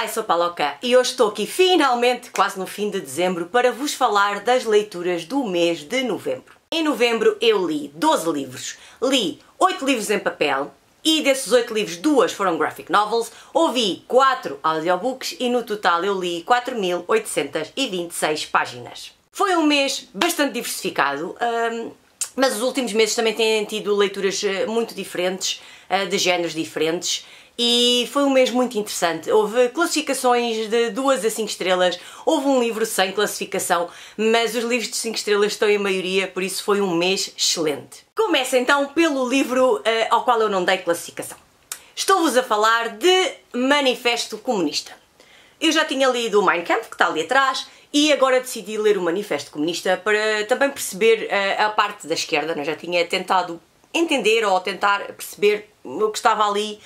Olá, eu sou a Paloca e hoje estou aqui finalmente, quase no fim de dezembro, para vos falar das leituras do mês de novembro. Em novembro eu li 12 livros, li 8 livros em papel e desses 8 livros 2 foram graphic novels, ouvi 4 audiobooks e no total eu li 4.826 páginas. Foi um mês bastante diversificado, mas os últimos meses também têm tido leituras muito diferentes, de géneros diferentes. E foi um mês muito interessante. Houve classificações de 2 a 5 estrelas, houve um livro sem classificação, mas os livros de 5 estrelas estão em maioria, por isso foi um mês excelente. Começa então pelo livro ao qual eu não dei classificação. Estou-vos a falar de Manifesto Comunista. Eu já tinha lido o Mein Kampf, que está ali atrás, e agora decidi ler o Manifesto Comunista para também perceber a parte da esquerda. Eu já tinha tentado entender ou tentar perceber o que estava ali,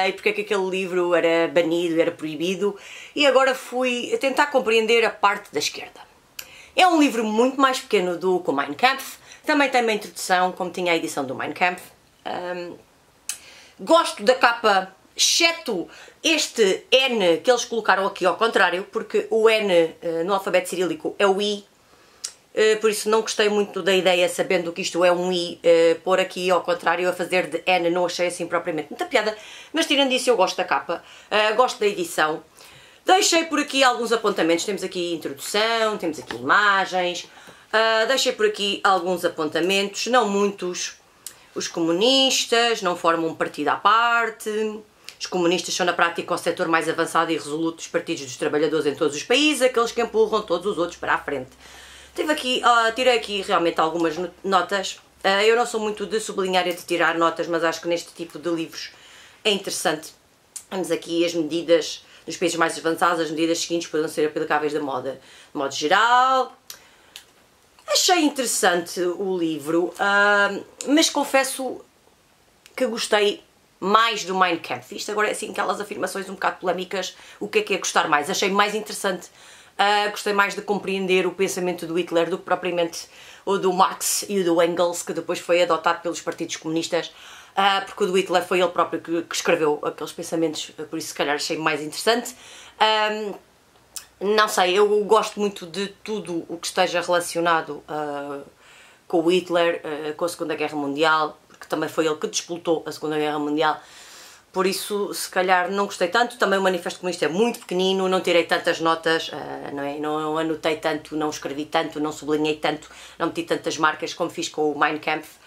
e porque é que aquele livro era banido, era proibido, e agora fui tentar compreender a parte da esquerda. É um livro muito mais pequeno do que o Mein Kampf, também tem uma introdução, como tinha a edição do Mein Kampf. Gosto da capa, exceto este N que eles colocaram aqui ao contrário, porque o N no alfabeto cirílico é o I. Por isso não gostei muito da ideia, sabendo que isto é um I, pôr aqui ao contrário, a fazer de N, não achei assim propriamente muita piada, mas tirando isso eu gosto da capa, gosto da edição. Deixei por aqui alguns apontamentos, temos aqui introdução, temos aqui imagens, deixei por aqui alguns apontamentos, não muitos. Os comunistas não formam um partido à parte. Os comunistas são na prática o setor mais avançado e resoluto dos partidos dos trabalhadores em todos os países, aqueles que empurram todos os outros para a frente. Tirei aqui realmente algumas notas. Eu não sou muito de sublinhar e de tirar notas, mas acho que neste tipo de livros é interessante. Temos aqui as medidas dos países mais avançados, as medidas seguintes podem ser aplicáveis de modo geral. Achei interessante o livro, mas confesso que gostei mais do Mein Kampf. Isto agora é assim aquelas afirmações um bocado polémicas, o que é gostar mais? Achei mais interessante. Gostei mais de compreender o pensamento do Hitler do que propriamente o do Marx e o do Engels, que depois foi adotado pelos partidos comunistas, porque o do Hitler foi ele próprio que escreveu aqueles pensamentos, por isso se calhar achei mais interessante. Não sei, eu gosto muito de tudo o que esteja relacionado com o Hitler, com a Segunda Guerra Mundial, porque também foi ele que disputou a Segunda Guerra Mundial. Por isso, se calhar, não gostei tanto. Também o Manifesto Comunista é muito pequenino, não tirei tantas notas, não anotei tanto, não escrevi tanto, não sublinhei tanto, não meti tantas marcas como fiz com o Mein Kampf.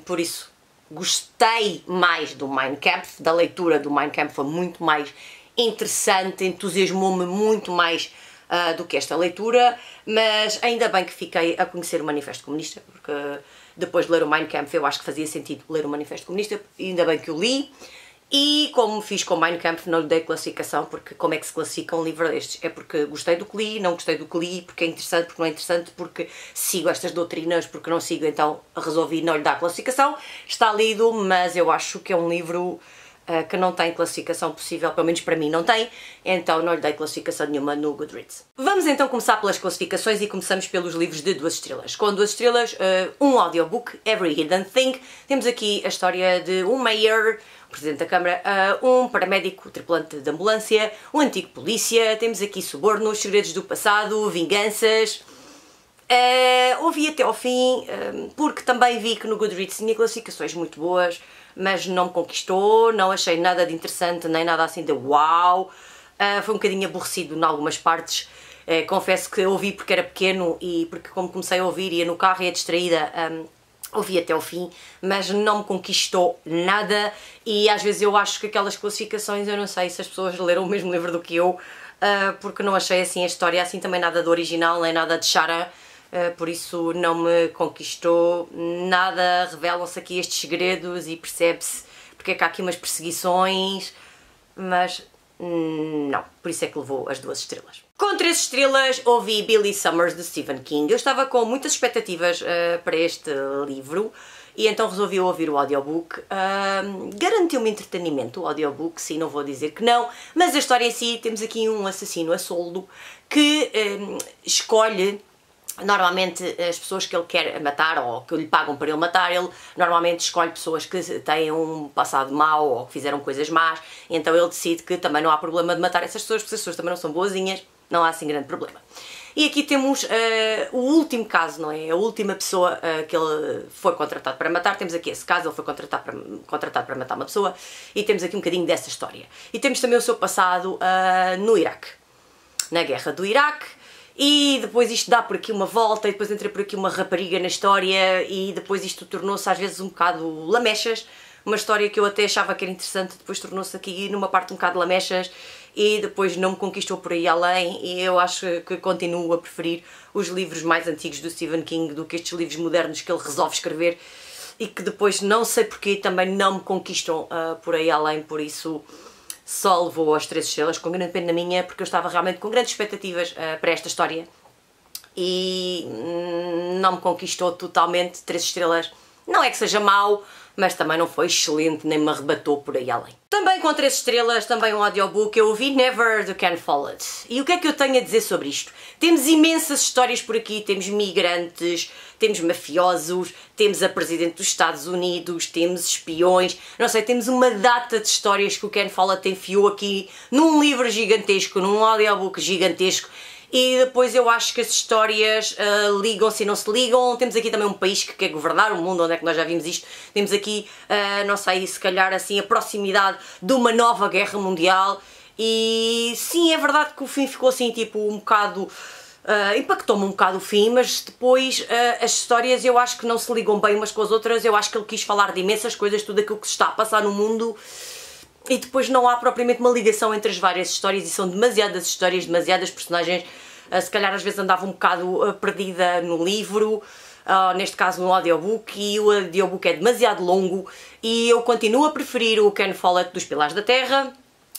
Por isso, gostei mais do Mein Kampf, da leitura do Mein Kampf foi muito mais interessante, entusiasmou-me muito mais do que esta leitura, mas ainda bem que fiquei a conhecer o Manifesto Comunista, porque depois de ler o Mein Kampf eu acho que fazia sentido ler o Manifesto Comunista, e ainda bem que o li. E como fiz com o Mein Kampf, não lhe dei classificação, porque como é que se classifica um livro destes? É porque gostei do que li, não gostei do que li, porque é interessante, porque não é interessante, porque sigo estas doutrinas, porque não sigo, então resolvi não lhe dar classificação. Está lido, mas eu acho que é um livro que não tem classificação possível, pelo menos para mim não tem, então não lhe dei classificação nenhuma no Goodreads. Vamos então começar pelas classificações e começamos pelos livros de 2 estrelas. Com 2 estrelas, um audiobook, Every Hidden Thing. Temos aqui a história de um mayor, presidente da Câmara, um paramédico, tripulante de ambulância, um antigo polícia, temos aqui subornos, segredos do passado, vinganças. Ouvi até ao fim, porque também vi que no Goodreads tinha classificações muito boas, mas não me conquistou, não achei nada de interessante, nem nada assim de uau. Foi um bocadinho aborrecido em algumas partes. Confesso que ouvi porque era pequeno e porque como comecei a ouvir, ia no carro e ia distraída, ouvi até ao fim, mas não me conquistou nada, e às vezes eu acho que aquelas classificações, eu não sei se as pessoas leram o mesmo livro do que eu, porque não achei assim a história assim também nada de original, nem nada de chara, por isso não me conquistou nada. Revelam-se aqui estes segredos e percebe-se porque é que há aqui umas perseguições, mas não, por isso é que levou as 2 estrelas. Com 3 estrelas ouvi Billy Summers de Stephen King. Eu estava com muitas expectativas para este livro e então resolvi ouvir o audiobook. Garantiu-me entretenimento o audiobook, sim, não vou dizer que não, mas a história em si, temos aqui um assassino a soldo que escolhe Normalmente as pessoas que ele quer matar ou que lhe pagam para ele matar, ele normalmente escolhe pessoas que têm um passado mau ou que fizeram coisas más, então ele decide que também não há problema de matar essas pessoas, porque as pessoas também não são boazinhas, não há assim grande problema. E aqui temos o último caso, não é? A última pessoa que ele foi contratado para matar. Temos aqui esse caso, ele foi contratado para matar uma pessoa, e temos aqui um bocadinho dessa história. E temos também o seu passado no Iraque, na guerra do Iraque. E depois isto dá por aqui uma volta, e depois entra por aqui uma rapariga na história, e depois isto tornou-se às vezes um bocado lamechas. Uma história que eu até achava que era interessante, depois tornou-se aqui numa parte um bocado lamechas, e depois não me conquistou por aí além, e eu acho que continuo a preferir os livros mais antigos do Stephen King do que estes livros modernos que ele resolve escrever, e que depois não sei porquê também não me conquistam por aí além. Por isso só levou as 3 estrelas, com grande pena minha, porque eu estava realmente com grandes expectativas para esta história, e não me conquistou totalmente. 3 estrelas não é que seja mau, mas também não foi excelente, nem me arrebatou por aí além. Também com 3 estrelas, também um audiobook, eu ouvi Never, do Ken Follett. E o que é que eu tenho a dizer sobre isto? Temos imensas histórias por aqui, temos migrantes, temos mafiosos, temos a Presidente dos Estados Unidos, temos espiões, não sei, temos uma data de histórias que o Ken Follett enfiou aqui num livro gigantesco, num audiobook gigantesco. E depois eu acho que as histórias ligam-se e não se ligam. Temos aqui também um país que quer governar o mundo, onde é que nós já vimos isto. Temos aqui, não sei, se calhar assim, a proximidade de uma nova guerra mundial. E sim, é verdade que o fim ficou assim, tipo, um bocado... impactou-me um bocado o fim, mas depois as histórias eu acho que não se ligam bem umas com as outras. Eu acho que ele quis falar de imensas coisas, tudo aquilo que se está a passar no mundo, e depois não há propriamente uma ligação entre as várias histórias, e são demasiadas histórias, demasiadas personagens. Se calhar às vezes andava um bocado perdida no livro, neste caso no audiobook, e o audiobook é demasiado longo, e eu continuo a preferir o Ken Follett dos Pilares da Terra.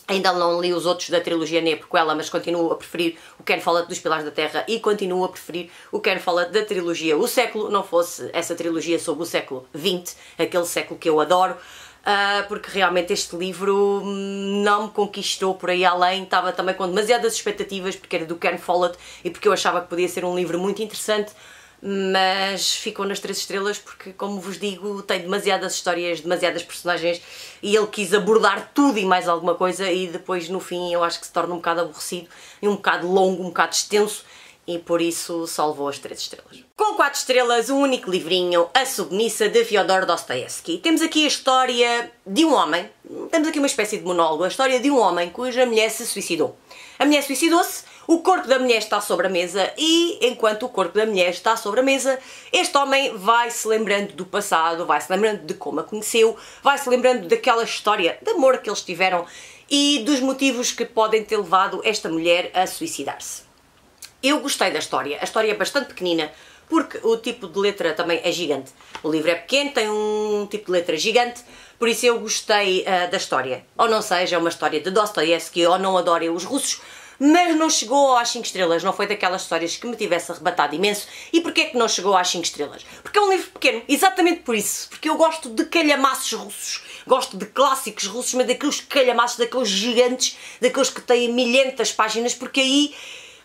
Ainda não li os outros da trilogia nem a prequela, mas continuo a preferir o Ken Follett dos Pilares da Terra, e continuo a preferir o Ken Follett da trilogia O Século, não fosse essa trilogia sobre o século XX, aquele século que eu adoro. Porque realmente este livro não me conquistou por aí além. Estava também com demasiadas expectativas, porque era do Ken Follett e porque eu achava que podia ser um livro muito interessante, mas ficou nas 3 estrelas porque, como vos digo, tem demasiadas histórias, demasiadas personagens, e ele quis abordar tudo e mais alguma coisa, e depois no fim eu acho que se torna um bocado aborrecido e um bocado longo, um bocado extenso, e por isso só levou as 3 estrelas. Com 4 estrelas, um único livrinho, A Submissa, de Fyodor Dostoevsky. Temos aqui a história de um homem, temos aqui uma espécie de monólogo, a história de um homem cuja mulher se suicidou. A mulher suicidou-se, o corpo da mulher está sobre a mesa, e enquanto o corpo da mulher está sobre a mesa, este homem vai-se lembrando do passado, vai-se lembrando de como a conheceu, vai-se lembrando daquela história de amor que eles tiveram e dos motivos que podem ter levado esta mulher a suicidar-se. Eu gostei da história, a história é bastante pequenina, porque o tipo de letra também é gigante. O livro é pequeno, tem um tipo de letra gigante, por isso eu gostei da história. Ou não seja, é uma história de Dostoevsky, ou não adorem os russos, mas não chegou às 5 estrelas, não foi daquelas histórias que me tivesse arrebatado imenso. E porquê que não chegou às 5 estrelas? Porque é um livro pequeno, exatamente por isso, porque eu gosto de calhamaços russos, gosto de clássicos russos, mas daqueles calhamaços, daqueles gigantes, daqueles que têm 1000 páginas, porque aí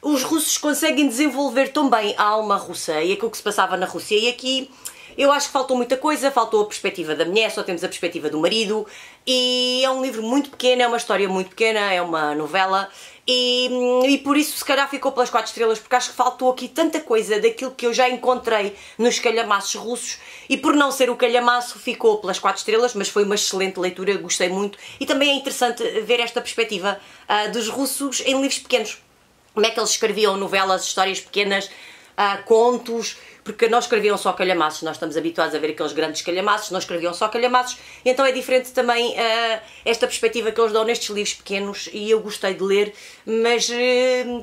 os russos conseguem desenvolver tão bem a alma russa e aquilo que se passava na Rússia. E aqui eu acho que faltou muita coisa, faltou a perspectiva da mulher, só temos a perspectiva do marido, e é um livro muito pequeno, é uma história muito pequena, é uma novela, e por isso se calhar ficou pelas 4 estrelas, porque acho que faltou aqui tanta coisa daquilo que eu já encontrei nos calhamaços russos, e por não ser o calhamaço ficou pelas 4 estrelas, mas foi uma excelente leitura, gostei muito, e também é interessante ver esta perspectiva dos russos em livros pequenos. Como é que eles escreviam novelas, histórias pequenas, contos, porque não escreviam só calhamaços, nós estamos habituados a ver aqueles grandes calhamaços, não escreviam só calhamaços, e então é diferente também esta perspectiva que eles dão nestes livros pequenos, e eu gostei de ler, mas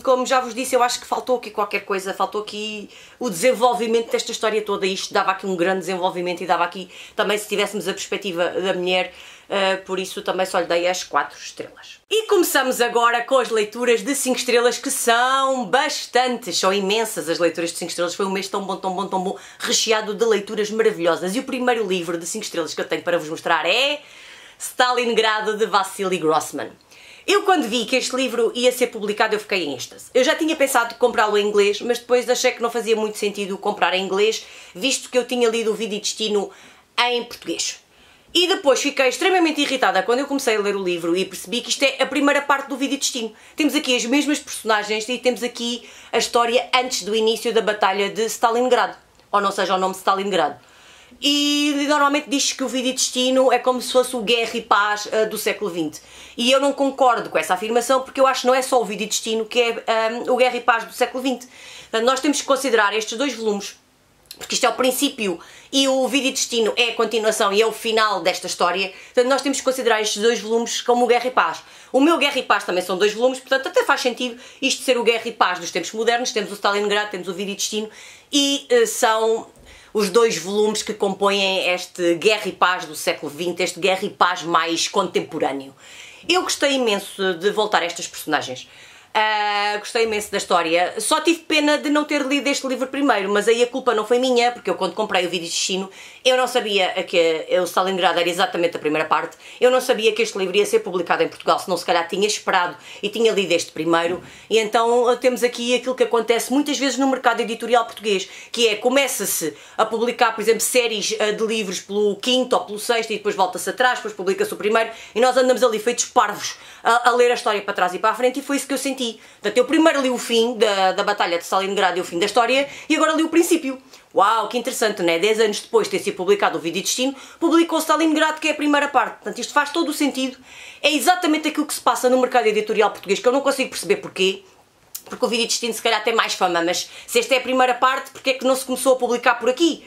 como já vos disse, eu acho que faltou aqui qualquer coisa, faltou aqui o desenvolvimento desta história toda. Isto dava aqui um grande desenvolvimento, e dava aqui também, se tivéssemos a perspectiva da mulher, por isso também só lhe dei as 4 estrelas. E começamos agora com as leituras de 5 estrelas, que são bastantes, são imensas as leituras de 5 estrelas. Foi um mês tão bom, tão bom, tão bom, recheado de leituras maravilhosas. E o primeiro livro de 5 estrelas que eu tenho para vos mostrar é Stalingrado, de Vassily Grossman. Eu quando vi que este livro ia ser publicado eu fiquei em êxtase. Eu já tinha pensado em comprá-lo em inglês, mas depois achei que não fazia muito sentido comprar em inglês, visto que eu tinha lido o Vida e Destino em português. E depois fiquei extremamente irritada quando eu comecei a ler o livro e percebi que isto é a primeira parte do Vida e Destino. Temos aqui as mesmas personagens e temos aqui a história antes do início da Batalha de Stalingrado. Ou não seja o nome Stalingrado. E normalmente diz-se que o Vida e Destino é como se fosse o Guerra e Paz do século XX. E eu não concordo com essa afirmação porque eu acho que não é só o Vida e Destino que é o Guerra e Paz do século XX. Portanto, nós temos que considerar estes dois volumes, porque isto é o princípio e o Vida e Destino é a continuação e é o final desta história. Portanto, nós temos que considerar estes dois volumes como o Guerra e Paz. O meu Guerra e Paz também são dois volumes, portanto até faz sentido isto ser o Guerra e Paz dos tempos modernos. Temos o Stalingrado, temos o Vida e Destino e são os dois volumes que compõem este Guerra e Paz do século XX, este Guerra e Paz mais contemporâneo. Eu gostei imenso de voltar a estas personagens. Gostei imenso da história, só tive pena de não ter lido este livro primeiro, mas aí a culpa não foi minha, porque eu quando comprei o Vida e Destino, eu não sabia que o Stalingrado era exatamente a primeira parte, eu não sabia que este livro ia ser publicado em Portugal, senão se calhar tinha esperado e tinha lido este primeiro, e então temos aqui aquilo que acontece muitas vezes no mercado editorial português, que é, começa-se a publicar, por exemplo, séries de livros pelo quinto ou pelo sexto, e depois volta-se atrás, depois publica-se o primeiro, e nós andamos ali feitos parvos a ler a história para trás e para a frente, e foi isso que eu senti. Portanto, eu primeiro li o fim da Batalha de Stalingrado e o fim da história, e agora li o princípio. Uau, que interessante, não é? 10 anos depois de ter sido publicado o Vida e Destino, publicou Stalingrado, que é a primeira parte. Portanto, isto faz todo o sentido. É exatamente aquilo que se passa no mercado editorial português, que eu não consigo perceber porquê. Porque o Vida e Destino se calhar tem mais fama, mas se esta é a primeira parte, porque é que não se começou a publicar por aqui?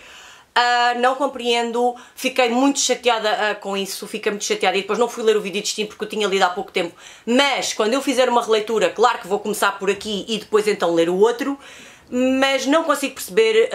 Não compreendo, fiquei muito chateada com isso, fiquei muito chateada e depois não fui ler o Vida e Destino porque eu tinha lido há pouco tempo, mas quando eu fizer uma releitura, claro que vou começar por aqui e depois então ler o outro, mas não consigo perceber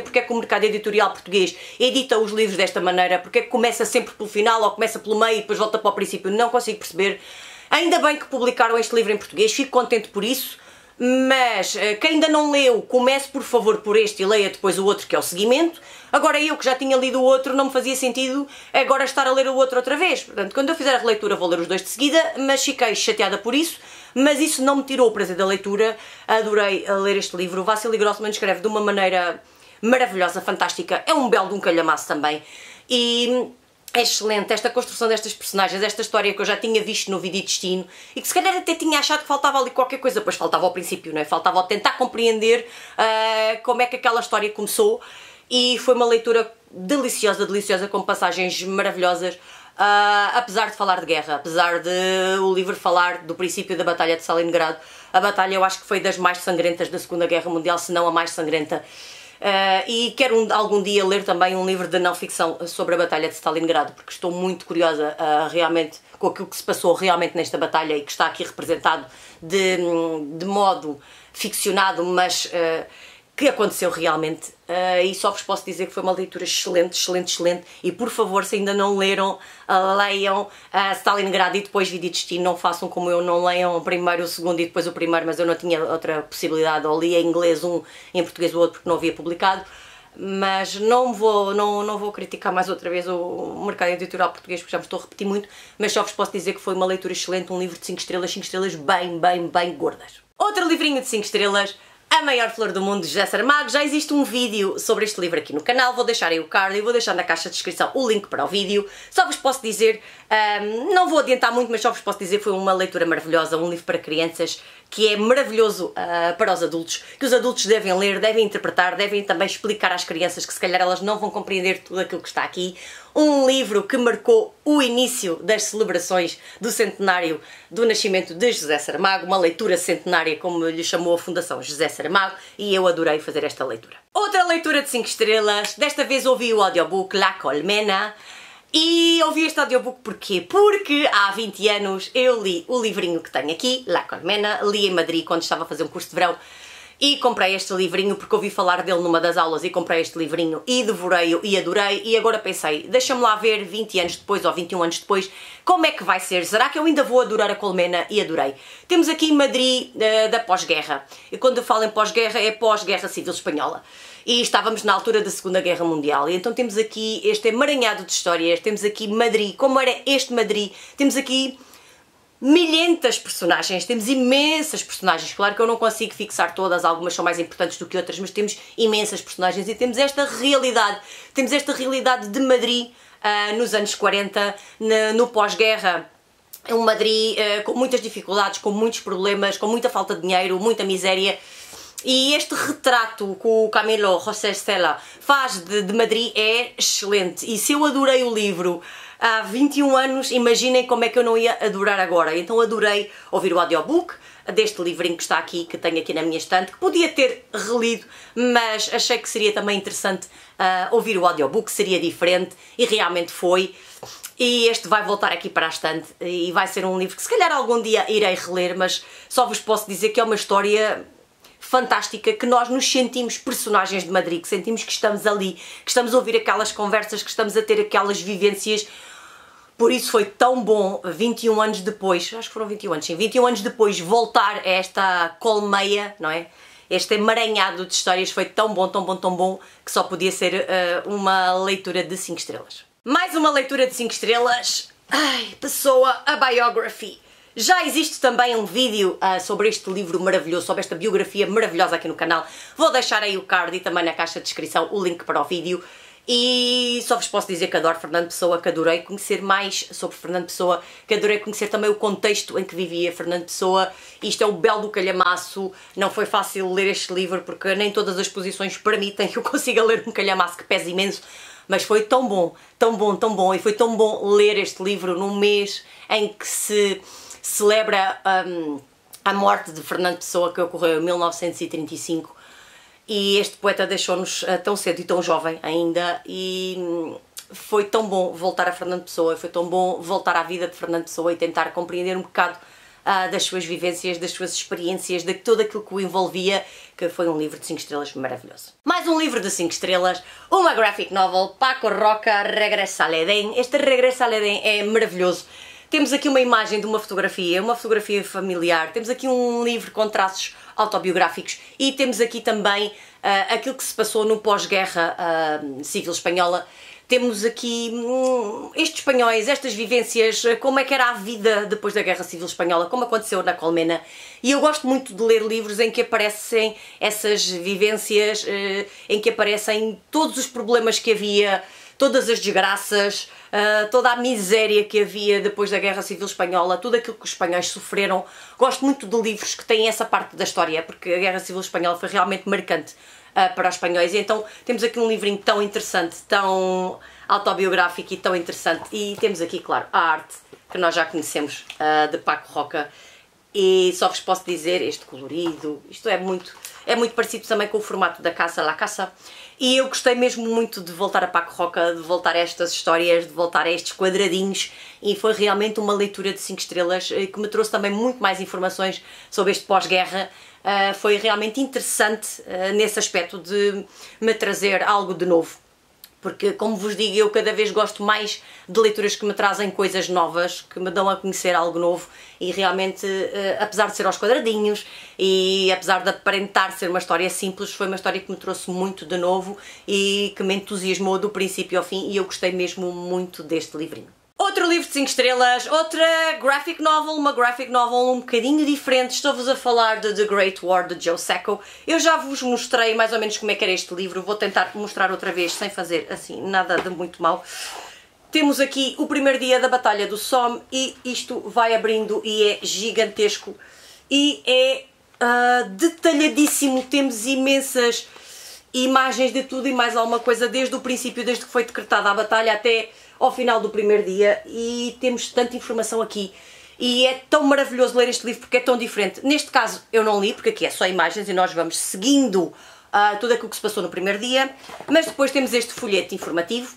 porque é que o mercado editorial português edita os livros desta maneira, porque é que começa sempre pelo final ou começa pelo meio e depois volta para o princípio, não consigo perceber. Ainda bem que publicaram este livro em português, fico contente por isso. Mas quem ainda não leu, comece por favor por este e leia depois o outro, que é o seguimento. Agora eu que já tinha lido o outro, não me fazia sentido agora estar a ler o outro outra vez. Portanto, quando eu fizer a releitura vou ler os dois de seguida, mas fiquei chateada por isso. Mas isso não me tirou o prazer da leitura. Adorei ler este livro. O Wassily Grossman escreve de uma maneira maravilhosa, fantástica. É um belo de um calhamaço também. E é excelente esta construção destas personagens, esta história que eu já tinha visto no Vida e Destino e que se calhar até tinha achado que faltava ali qualquer coisa, pois faltava ao princípio, não é? Faltava ao tentar compreender como é que aquela história começou e foi uma leitura deliciosa, deliciosa, com passagens maravilhosas, apesar de falar de guerra, apesar de o livro falar do princípio da Batalha de Stalingrado. A batalha eu acho que foi das mais sangrentas da Segunda Guerra Mundial, se não a mais sangrenta. E quero algum dia ler também um livro de não ficção sobre a Batalha de Stalingrado, porque estou muito curiosa realmente com aquilo que se passou realmente nesta batalha e que está aqui representado de modo ficcionado, mas que aconteceu realmente. E só vos posso dizer que foi uma leitura excelente, excelente, excelente. E por favor, se ainda não leram, leiam Stalingrado e depois Vida e Destino. Não façam como eu, não leiam primeiro o segundo e depois o primeiro, mas eu não tinha outra possibilidade. Ou li em inglês um, em português o outro, porque não havia publicado. Mas não vou criticar mais outra vez o mercado editorial português, porque já me estou a repetir muito. Mas só vos posso dizer que foi uma leitura excelente, um livro de 5 estrelas bem, bem, bem gordas. Outro livrinho de 5 estrelas, A Maior Flor do Mundo, de José Saramago. Já existe um vídeo sobre este livro aqui no canal, vou deixar aí o card e vou deixar na caixa de descrição o link para o vídeo. Só vos posso dizer, não vou adiantar muito, mas só vos posso dizer que foi uma leitura maravilhosa, um livro para crianças que é maravilhoso para os adultos, que os adultos devem ler, devem interpretar, devem também explicar às crianças que se calhar elas não vão compreender tudo aquilo que está aqui. Um livro que marcou o início das celebrações do centenário do nascimento de José Saramago, uma leitura centenária, como lhe chamou a Fundação José Saramago, e eu adorei fazer esta leitura. Outra leitura de 5 estrelas, desta vez ouvi o audiobook La Colmena. E ouvi este audiobook porquê? Porque há 20 anos eu li o livrinho que tenho aqui, La Colmena, li em Madrid quando estava a fazer um curso de verão e comprei este livrinho porque ouvi falar dele numa das aulas e comprei este livrinho e devorei-o e adorei e agora pensei, deixa-me lá ver 20 anos depois ou 21 anos depois como é que vai ser, será que eu ainda vou adorar a Colmena? E adorei. Temos aqui Madrid da pós-guerra e quando eu falo em pós-guerra é pós-guerra civil espanhola. E estávamos na altura da Segunda Guerra Mundial. E então temos aqui este emaranhado de histórias, temos aqui Madrid, como era este Madrid, temos aqui milhentas personagens, temos imensas personagens. Claro que eu não consigo fixar todas, algumas são mais importantes do que outras, mas temos imensas personagens e temos esta realidade de Madrid nos anos 40, no pós-guerra. Um Madrid com muitas dificuldades, com muitos problemas, com muita falta de dinheiro, muita miséria. E este retrato que o Camilo José Cela faz de Madrid é excelente. E se eu adorei o livro há 21 anos, imaginem como é que eu não ia adorar agora. Então adorei ouvir o audiobook deste livrinho que está aqui, que tenho aqui na minha estante, que podia ter relido, mas achei que seria também interessante ouvir o audiobook, seria diferente, e realmente foi. E este vai voltar aqui para a estante e vai ser um livro que se calhar algum dia irei reler, mas só vos posso dizer que é uma história fantástica, que nós nos sentimos personagens de Madrid, que sentimos que estamos ali, que estamos a ouvir aquelas conversas, que estamos a ter aquelas vivências. Por isso foi tão bom, 21 anos depois, acho que foram 21 anos, sim, 21 anos depois, voltar a esta colmeia, não é? Este emaranhado de histórias foi tão bom, tão bom, tão bom, que só podia ser uma leitura de 5 estrelas. Mais uma leitura de 5 estrelas. Ai, Pessoa, a Biography. Já existe também um vídeo sobre este livro maravilhoso, sobre esta biografia maravilhosa aqui no canal. Vou deixar aí o card e também na caixa de descrição o link para o vídeo. E só vos posso dizer que adoro Fernando Pessoa, que adorei conhecer mais sobre Fernando Pessoa, que adorei conhecer também o contexto em que vivia Fernando Pessoa. Isto é o belo do calhamaço. Não foi fácil ler este livro porque nem todas as posições permitem que eu consiga ler um calhamaço que pesa imenso. Mas foi tão bom, tão bom, tão bom, e foi tão bom ler este livro num mês em que se celebra a morte de Fernando Pessoa, que ocorreu em 1935, e este poeta deixou-nos tão cedo e tão jovem ainda, e foi tão bom voltar a Fernando Pessoa, foi tão bom voltar à vida de Fernando Pessoa e tentar compreender um bocado das suas vivências, das suas experiências, de tudo aquilo que o envolvia, que foi um livro de 5 estrelas maravilhoso. Mais um livro de 5 estrelas, uma graphic novel, Paco Roca, Regresa al Edén. Este Regresa al Edén é maravilhoso. Temos aqui uma imagem de uma fotografia familiar, temos aqui um livro com traços autobiográficos e temos aqui também aquilo que se passou no pós-guerra civil espanhola. Temos aqui estes espanhóis, estas vivências, como é que era a vida depois da Guerra Civil Espanhola, como aconteceu na Colmena. E eu gosto muito de ler livros em que aparecem essas vivências, em que aparecem todos os problemas que havia, todas as desgraças, toda a miséria que havia depois da Guerra Civil Espanhola, tudo aquilo que os espanhóis sofreram. Gosto muito de livros que têm essa parte da história, porque a Guerra Civil Espanhola foi realmente marcante para os espanhóis, e então temos aqui um livrinho tão interessante, tão autobiográfico e tão interessante, e temos aqui, claro, a arte que nós já conhecemos de Paco Roca, e só vos posso dizer, este colorido, isto é muito parecido também com o formato da Casa La Casa, e eu gostei mesmo muito de voltar a Paco Roca, de voltar a estas histórias, de voltar a estes quadradinhos, e foi realmente uma leitura de 5 estrelas que me trouxe também muito mais informações sobre este pós-guerra. Foi realmente interessante nesse aspecto de me trazer algo de novo. Porque, como vos digo, eu cada vez gosto mais de leituras que me trazem coisas novas, que me dão a conhecer algo novo, e realmente, apesar de ser aos quadradinhos e apesar de aparentar ser uma história simples, foi uma história que me trouxe muito de novo e que me entusiasmou do princípio ao fim, e eu gostei mesmo muito deste livrinho. Outro livro de 5 estrelas, outra graphic novel, uma graphic novel um bocadinho diferente. Estou-vos a falar de The Great War, de Joe Sacco. Eu já vos mostrei mais ou menos como é que era este livro, vou tentar mostrar outra vez sem fazer assim nada de muito mal. Temos aqui o primeiro dia da Batalha do Somme e isto vai abrindo e é gigantesco e é detalhadíssimo. Temos imensas imagens de tudo e mais alguma coisa, desde o princípio, desde que foi decretada a batalha até ao final do primeiro dia, e temos tanta informação aqui e é tão maravilhoso ler este livro porque é tão diferente. Neste caso eu não li porque aqui é só imagens e nós vamos seguindo tudo aquilo que se passou no primeiro dia, mas depois temos este folheto informativo,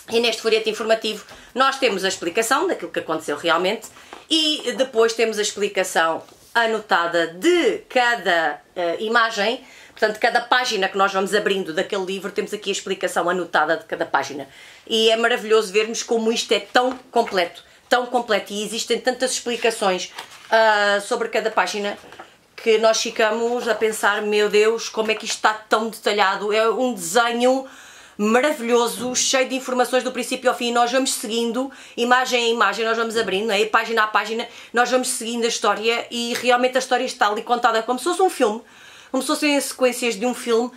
e neste folheto informativo nós temos a explicação daquilo que aconteceu realmente e depois temos a explicação anotada de cada imagem. Portanto, cada página que nós vamos abrindo daquele livro, temos aqui a explicação anotada de cada página. E é maravilhoso vermos como isto é tão completo, e existem tantas explicações sobre cada página, que nós ficamos a pensar, meu Deus, como é que isto está tão detalhado. É um desenho maravilhoso, cheio de informações do princípio ao fim. Nós vamos seguindo, imagem a imagem, nós vamos abrindo, não é? Página a página, nós vamos seguindo a história e realmente a história está ali contada como se fosse um filme, como se fossem as sequências de um filme.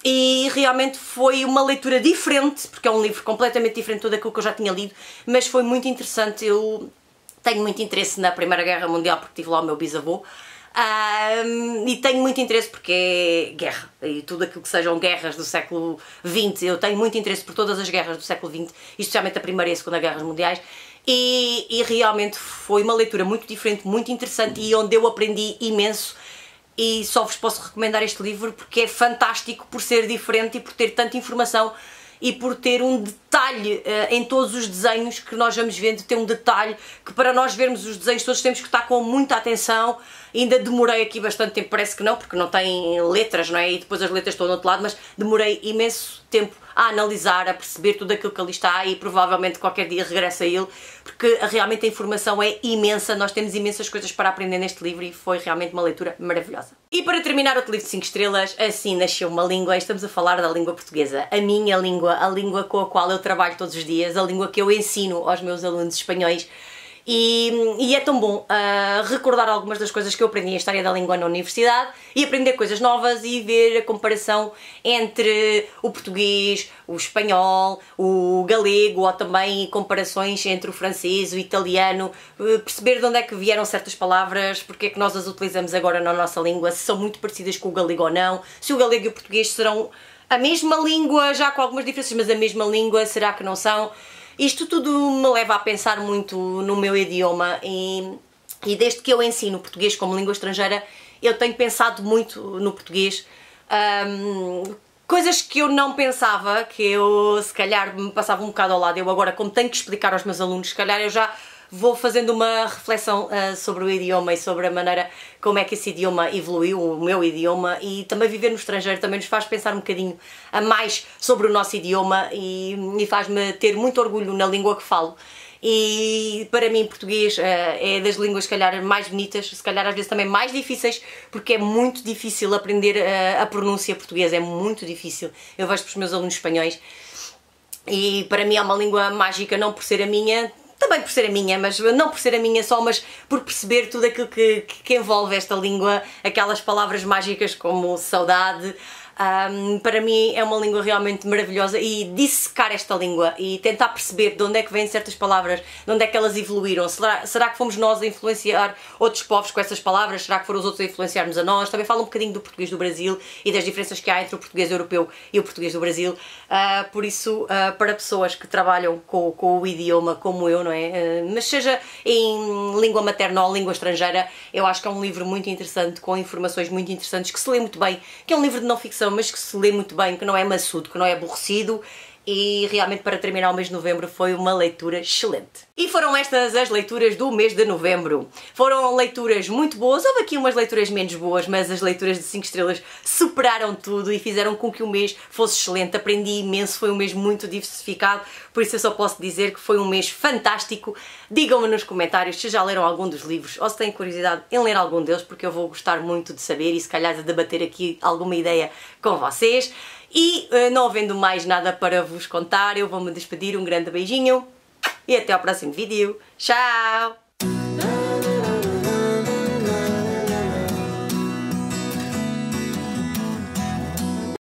E realmente foi uma leitura diferente, porque é um livro completamente diferente de tudo aquilo que eu já tinha lido, mas foi muito interessante. Eu tenho muito interesse na Primeira Guerra Mundial porque tive lá o meu bisavô, e tenho muito interesse porque é guerra, e tudo aquilo que sejam guerras do século XX, eu tenho muito interesse por todas as guerras do século XX, especialmente a Primeira e a Segunda Guerras Mundiais, e realmente foi uma leitura muito diferente, muito interessante e onde eu aprendi imenso. E só vos posso recomendar este livro porque é fantástico por ser diferente e por ter tanta informação e por ter um detalhe em todos os desenhos que nós vamos vendo, tem um detalhe que para nós vermos os desenhos todos temos que estar com muita atenção. Ainda demorei aqui bastante tempo, parece que não, porque não tem letras, não é? E depois as letras estão do outro lado, mas demorei imenso tempo a analisar, a perceber tudo aquilo que ali está e provavelmente qualquer dia regresso a ele, porque realmente a informação é imensa, nós temos imensas coisas para aprender neste livro e foi realmente uma leitura maravilhosa. E para terminar outro livro de 5 estrelas, Assim Nasceu uma Língua, estamos a falar da língua portuguesa, a minha língua, a língua com a qual eu trabalho todos os dias, a língua que eu ensino aos meus alunos espanhóis. E é tão bom recordar algumas das coisas que eu aprendi em História da Língua na universidade e aprender coisas novas e ver a comparação entre o português, o espanhol, o galego ou também comparações entre o francês, o italiano, perceber de onde é que vieram certas palavras, porque é que nós as utilizamos agora na nossa língua, se são muito parecidas com o galego ou não, se o galego e o português serão a mesma língua, já com algumas diferenças, mas a mesma língua, será que não são? Isto tudo me leva a pensar muito no meu idioma e desde que eu ensino português como língua estrangeira, eu tenho pensado muito no português. Coisas que eu não pensava, que eu se calhar me passava um bocado ao lado. Eu agora, como tenho que explicar aos meus alunos, se calhar eu já vou fazendo uma reflexão sobre o idioma e sobre a maneira como é que esse idioma evoluiu, o meu idioma, e também viver no estrangeiro também nos faz pensar um bocadinho a mais sobre o nosso idioma e faz-me ter muito orgulho na língua que falo. E para mim português é das línguas se calhar mais bonitas, se calhar às vezes também mais difíceis, porque é muito difícil aprender a pronúncia portuguesa, é muito difícil. Eu vejo para os meus alunos espanhóis e para mim é uma língua mágica, não por ser a minha, também por ser a minha, mas não por ser a minha só, mas por perceber tudo aquilo que envolve esta língua, aquelas palavras mágicas como saudade. Para mim é uma língua realmente maravilhosa e dissecar esta língua e tentar perceber de onde é que vêm certas palavras, de onde é que elas evoluíram. Será que fomos nós a influenciar outros povos com essas palavras? Será que foram os outros a influenciar-nos a nós? Também falo um bocadinho do português do Brasil e das diferenças que há entre o português europeu e o português do Brasil. Por isso, para pessoas que trabalham com o idioma como eu, não é? Mas seja em língua materna ou língua estrangeira, eu acho que é um livro muito interessante, com informações muito interessantes, que se lê muito bem, que é um livro de não ficção, mas que se lê muito bem, que não é maçudo, que não é aborrecido e realmente para terminar o mês de novembro foi uma leitura excelente. E foram estas as leituras do mês de novembro. Foram leituras muito boas, houve aqui umas leituras menos boas, mas as leituras de 5 estrelas superaram tudo e fizeram com que o mês fosse excelente. Aprendi imenso, foi um mês muito diversificado, por isso eu só posso dizer que foi um mês fantástico. Digam-me nos comentários se já leram algum dos livros ou se têm curiosidade em ler algum deles, porque eu vou gostar muito de saber e se calhar de debater aqui alguma ideia com vocês. E não havendo mais nada para vos contar, eu vou-me despedir. Um grande beijinho e até ao próximo vídeo. Tchau!